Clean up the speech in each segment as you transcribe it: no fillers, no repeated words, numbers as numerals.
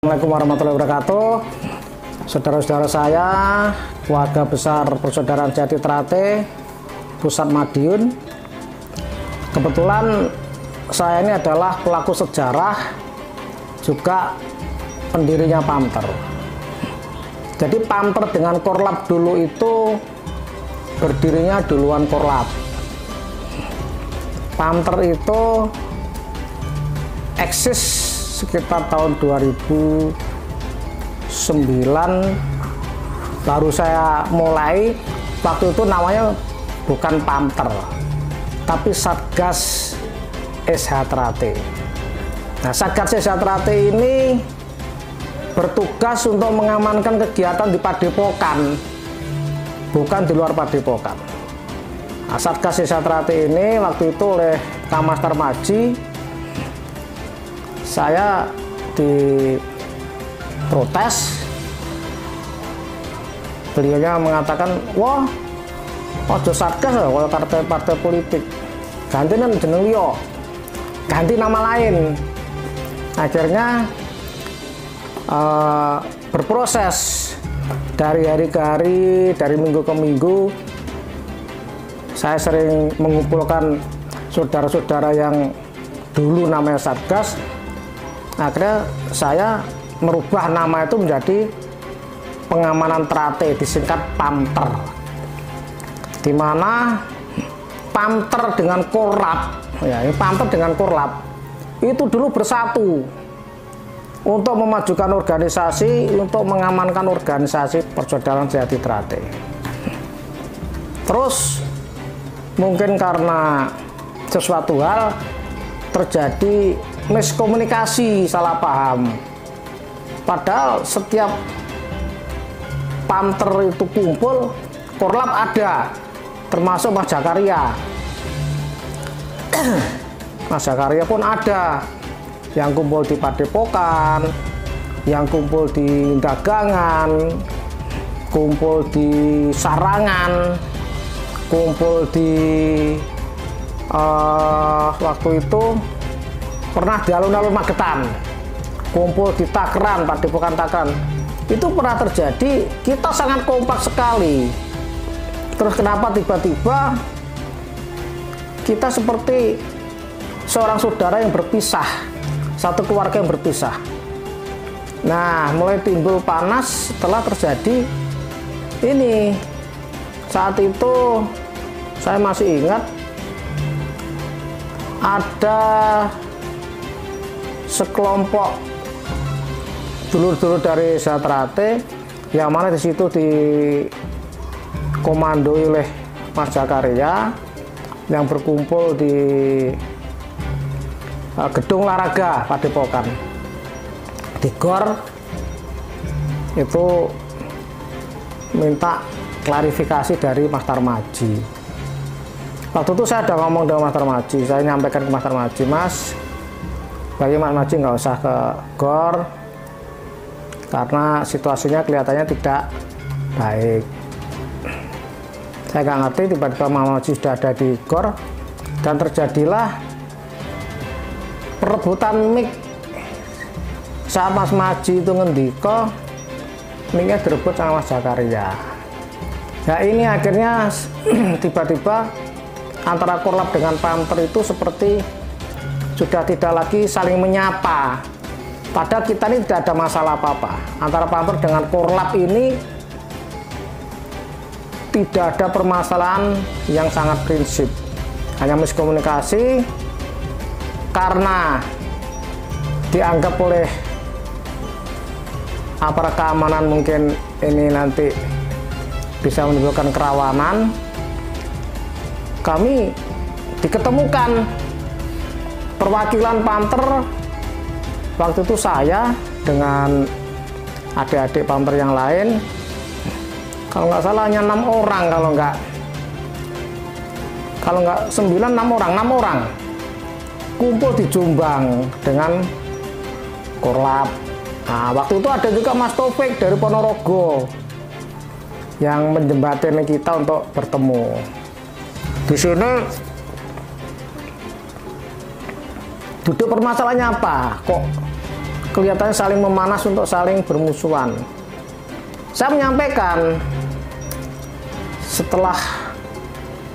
Assalamualaikum warahmatullahi wabarakatuh. Saudara-saudara saya, keluarga besar Persaudaraan Jati Trate, Pusat Madiun. Kebetulan saya ini adalah pelaku sejarah, juga pendirinya Pamter. Jadi Pamter dengan Korlap dulu itu berdirinya duluan Korlap. Pamter itu eksis sekitar tahun 2009, baru saya mulai. Waktu itu namanya bukan Pamter, tapi Satgas SH Trate. Nah, Satgas SH Trate ini bertugas untuk mengamankan kegiatan di Padepokan, bukan di luar Padepokan. Nah, Satgas SH Trate ini waktu itu oleh Kamas Tarmaji, saya diprotes. Beliaunya mengatakan, wah, ojo Satgas kalau partai politik, ganti jeneng liya, ganti nama lain. Akhirnya berproses dari hari ke hari, dari minggu ke minggu. Saya sering mengumpulkan saudara-saudara yang dulu namanya Satgas. Akhirnya saya merubah nama itu menjadi Pengamanan Trate, disingkat Pamter, di mana Pamter dengan Korlap, ya, ini Pamter dengan Korlap itu dulu bersatu untuk memajukan organisasi, untuk mengamankan organisasi Persaudaraan Jati Trate. Terus mungkin karena sesuatu hal terjadi miskomunikasi, salah paham. Padahal setiap Pamter itu kumpul, Korlap ada, termasuk Mas Jakaria. Mas Jakaria pun ada, yang kumpul di Padepokan, yang kumpul di dagangan, kumpul di sarangan, kumpul di waktu itu pernah di alun-alun Magetan, kumpul di Takran, Padepokan Takran. Itu pernah terjadi, kita sangat kompak sekali. Terus kenapa tiba-tiba kita seperti seorang saudara yang berpisah, satu keluarga yang berpisah. Nah, mulai timbul panas setelah terjadi ini. Saat itu saya masih ingat ada sekelompok dulur-dulur dari SH Trate yang mana di situ dikomandoi oleh Mas Jakaria, yang berkumpul di gedung olahraga Padepokan, di GOR. Itu minta klarifikasi dari Mas Tarmaji. Waktu itu saya udah ngomong dengan Mas Tarmaji, saya nyampaikan ke Mas Tarmaji, Mas, bagi Mas Tarmaji nggak usah ke GOR karena situasinya kelihatannya tidak baik. Saya nggak ngerti, tiba-tiba Mas Tarmaji sudah ada di GOR dan terjadilah perebutan mic. Saat Mas Maji itu ngendiko, mic-nya direbut sama Mas Jakaria. Nah, ini akhirnya tiba-tiba antara Korlap dengan Pamter itu seperti sudah tidak lagi saling menyapa. Padahal kita ini tidak ada masalah apa-apa. Antara Pamter dengan Korlap ini tidak ada permasalahan yang sangat prinsip. Hanya miskomunikasi karena dianggap oleh aparat keamanan mungkin ini nanti bisa menimbulkan kerawanan. Kami diketemukan perwakilan Pamter, waktu itu saya dengan adik-adik Pamter yang lain, kalau nggak salah hanya 6 orang, kalau nggak 9, 6 orang kumpul di Jombang dengan Korlap. Nah, waktu itu ada juga Mas Taufik dari Ponorogo yang menjembatani kita untuk bertemu. Di sini duduk permasalahannya apa? Kok kelihatannya saling memanas untuk saling bermusuhan. Saya menyampaikan setelah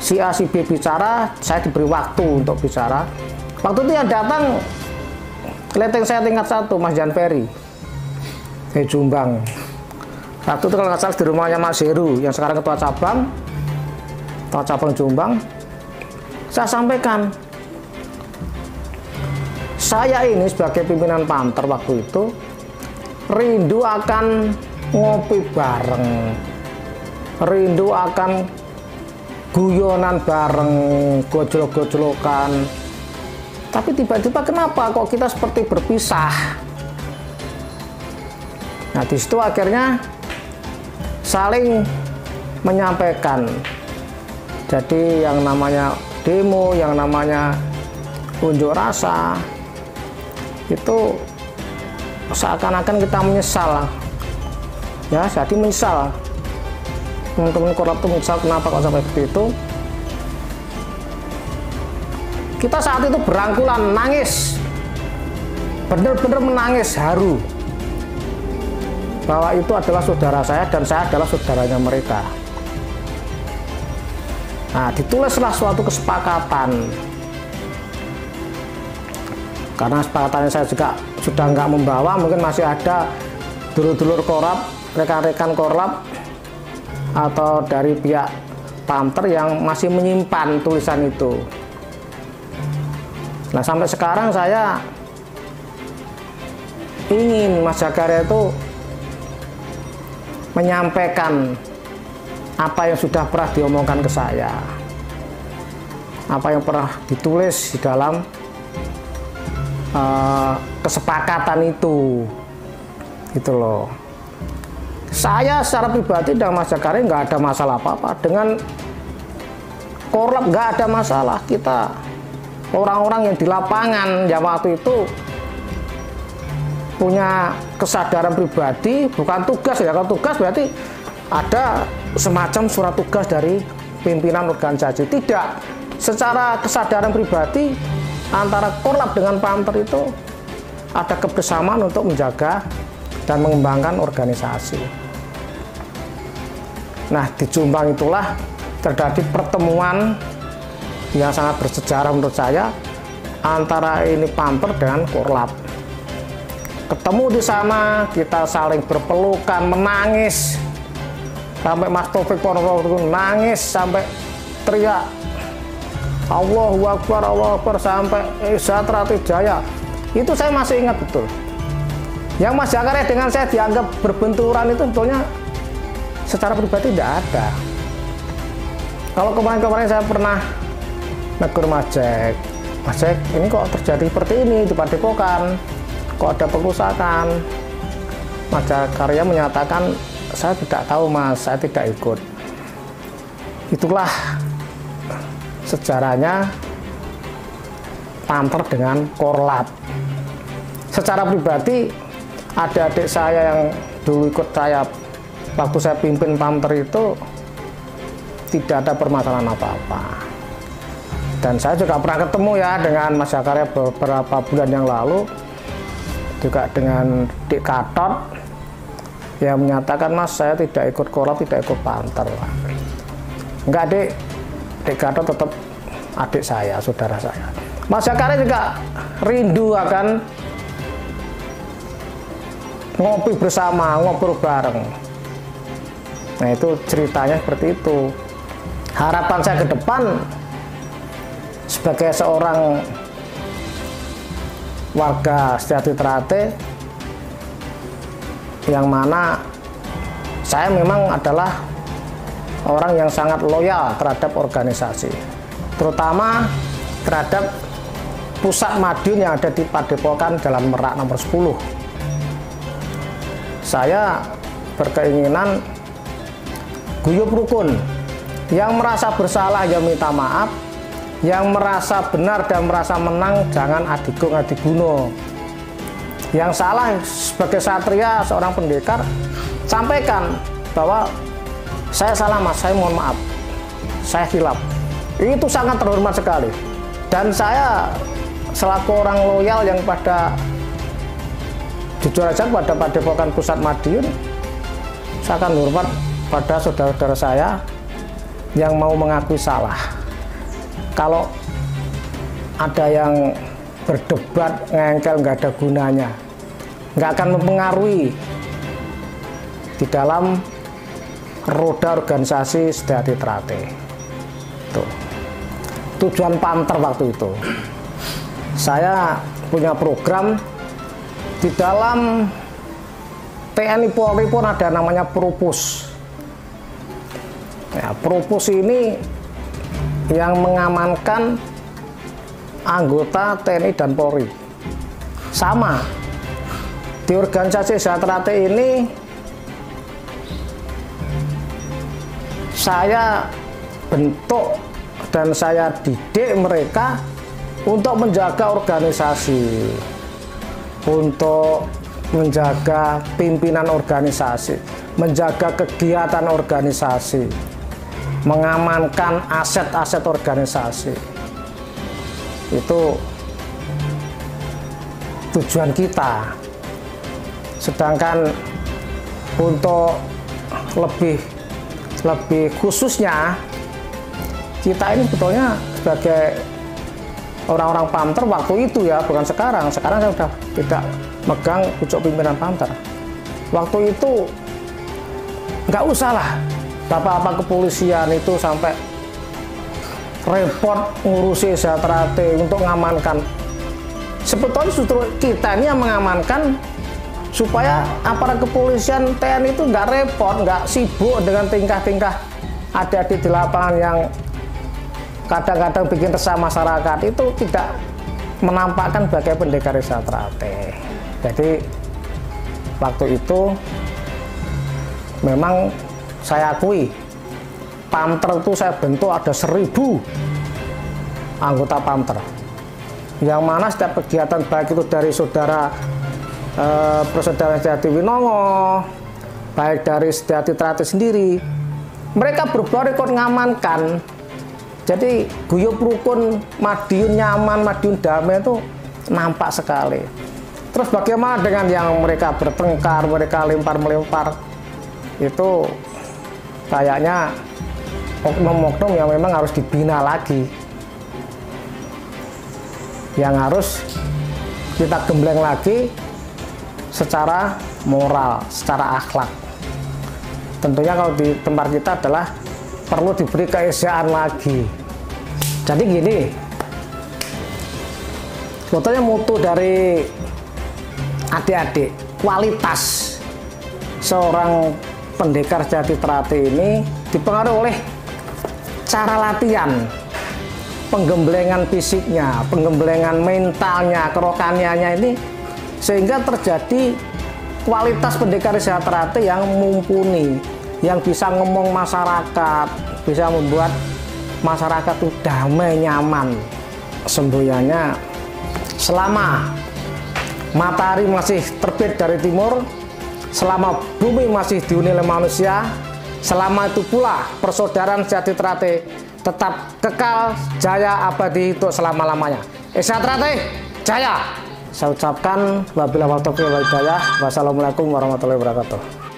si A si B bicara, saya diberi waktu untuk bicara. Waktu itu yang datang kelenteng saya tingkat 1, Mas Jan Ferry dari Jombang. Waktu itu kalau nggak salah di rumahnya Mas Heru yang sekarang ketua cabang Jombang. Saya sampaikan, saya ini sebagai pimpinan Panther waktu itu rindu akan ngopi bareng, rindu akan guyonan bareng, gojlok-gojlokan. Tapi tiba-tiba kenapa kok kita seperti berpisah? Nah, di situ akhirnya saling menyampaikan. Jadi yang namanya demo, yang namanya unjuk rasa, itu seakan-akan kita menyesal. Ya, jadi menyesal. Teman-teman korlap itu menyesal kenapa kok sampai seperti itu. Kita saat itu berangkulan, nangis, benar-benar menangis, haru bahwa itu adalah saudara saya dan saya adalah saudaranya mereka. Nah, ditulislah suatu kesepakatan. Karena kesepakatannya saya juga sudah nggak membawa, mungkin masih ada dulur-dulur korlap, rekan-rekan korlap atau dari pihak Panther yang masih menyimpan tulisan itu. Nah, sampai sekarang saya ingin Mas Zakaria itu menyampaikan apa yang sudah pernah diomongkan ke saya, apa yang pernah ditulis di dalam kesepakatan itu, gitu loh. Saya secara pribadi dan Mas Zakaria nggak ada masalah apa-apa dengan korlap, nggak ada masalah. Kita orang-orang yang di lapangan yang waktu itu punya kesadaran pribadi, bukan tugas ya. Kalau tugas berarti ada semacam surat tugas dari pimpinan organisasi. Tidak, secara kesadaran pribadi antara korlap dengan Panther itu ada kebersamaan untuk menjaga dan mengembangkan organisasi. Nah, di Jombang itulah terjadi pertemuan yang sangat bersejarah menurut saya antara ini Panther dengan korlap. Ketemu di sana, kita saling berpelukan, menangis sampai Mas Taufik Purnomo nangis sampai teriak Allahu Akbar sampai Satria Jaya. Itu saya masih ingat betul. Yang Mas Zakaria dengan saya dianggap berbenturan itu sebetulnya secara pribadi tidak ada. Kalau kemarin-kemarin saya pernah negur Mas Jack, ini kok terjadi seperti ini di Padepokan, kok ada pengerusakan. Mas Zakaria menyatakan, saya tidak tahu Mas, saya tidak ikut. Itulah sejarahnya Panther dengan korlap. Secara pribadi, adik-adik saya yang dulu ikut saya waktu saya pimpin Panther itu tidak ada permasalahan apa-apa. Dan saya juga pernah ketemu ya dengan Mas Zakaria beberapa bulan yang lalu, juga dengan Dik Gatot yang menyatakan, Mas, saya tidak ikut korlap, tidak ikut Panther. Enggak, Dik Gatot tetap adik saya, saudara saya. Mas Zakaria juga rindu akan ngopi bersama, ngobrol bareng. Nah, itu ceritanya seperti itu. Harapan saya ke depan sebagai seorang warga Setiati Trate, yang mana saya memang adalah orang yang sangat loyal terhadap organisasi, terutama terhadap pusat Madiun yang ada di Padepokan Jalan Merak nomor 10. Saya berkeinginan guyup rukun, yang merasa bersalah ya minta maaf, yang merasa benar dan merasa menang jangan adigung-adiguno. Yang salah sebagai satria, seorang pendekar, sampaikan bahwa saya salah Mas, saya mohon maaf, saya hilaf. Itu sangat terhormat sekali. Dan saya selaku orang loyal yang pada jujur aja pada Padepokan Pusat Madiun, saya akan hormat pada saudara-saudara saya yang mau mengakui salah. Kalau ada yang berdebat ngengkel nggak ada gunanya, nggak akan mempengaruhi di dalam roda organisasi Sedyati Trate. Tuh. Tujuan Pamter waktu itu, saya punya program di dalam TNI Polri pun ada namanya Propus. Ya, Propus ini yang mengamankan anggota TNI dan Polri. Sama di organisasi Sedyati Trate ini, saya bentuk dan saya didik mereka untuk menjaga organisasi, untuk menjaga pimpinan organisasi, menjaga kegiatan organisasi, mengamankan aset-aset organisasi. Itu tujuan kita. Sedangkan untuk lebih khususnya, kita ini sebetulnya sebagai orang-orang Pamter waktu itu ya, bukan sekarang. Sekarang saya sudah tidak megang pucuk pimpinan Pamter. Waktu itu nggak usah lah bapak-bapak kepolisian itu sampai repot ngurusi Sedyati Trate untuk mengamankan. Sebetulnya justru kita ini yang mengamankan supaya aparat kepolisian TNI itu nggak repot, nggak sibuk dengan tingkah-tingkah adik-adik di lapangan yang kadang-kadang bikin resah masyarakat, itu tidak menampakkan sebagai pendekar Sedyati Trate. Jadi waktu itu memang saya akui Pamter itu saya bentuk ada 1000 anggota Pamter, yang mana setiap kegiatan baik itu dari saudara Persaudaraan Sedyati Winongo, baik dari Sedyati Trate sendiri, mereka berbuat ikut ngamankan. Jadi guyub rukun Madiun nyaman, Madiun damai itu nampak sekali. Terus bagaimana dengan yang mereka bertengkar, mereka lempar-melempar, itu kayaknya oknum-oknum yang memang harus dibina lagi, yang harus kita gembleng lagi secara moral, secara akhlak. Tentunya kalau di tempat kita adalah perlu diberi keesaan lagi. Jadi gini, sebetulnya mutu dari adik-adik, kualitas seorang pendekar Sedyati Trate ini dipengaruhi oleh cara latihan, penggemblengan fisiknya, penggemblengan mentalnya, kerohaniannya ini, sehingga terjadi kualitas pendekar Sedyati Trate yang mumpuni, yang bisa ngomong masyarakat, bisa membuat masyarakat itu damai, nyaman. Semboyannya, selama matahari masih terbit dari timur, selama bumi masih dihuni oleh manusia, selama itu pula persaudaraan Sedyati Trate tetap kekal jaya abadi untuk selama-lamanya. Sedyati Trate jaya. Saya ucapkan wabillahi taufiq wal hidayah. Wassalamualaikum warahmatullahi wabarakatuh.